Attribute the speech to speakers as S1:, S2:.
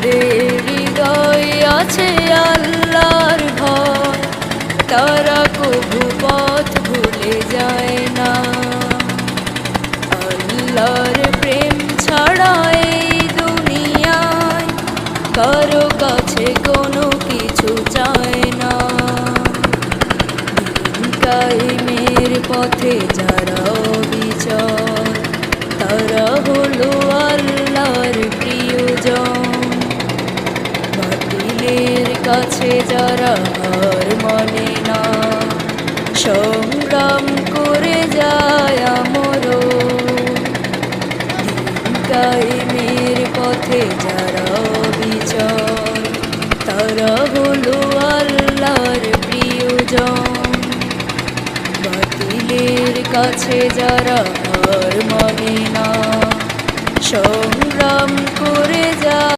S1: যাদের হৃদয় আছে আল্লাহর ভয়, তারা কভু পথ ভুলে যায় না। আল্লাহর প্রেম ছাড়া এই দুনিয়ায় কারো কাছে কোনো কিছু চায় না। দিন কায়েমের পথে যারা অবিচল, তারা হলো আল্লাহর প্রিয়জন। বাতিলের কাছে যারা হার মানে না, সংগ্রাম করে যায় আমরণ। দিন কায়েমের পথে যারা অবিচল, তারা হলো আল্লাহর প্রিয়জন। বাতিলের কাছে যারা হার মানে না, সংগ্রাম করে যায়।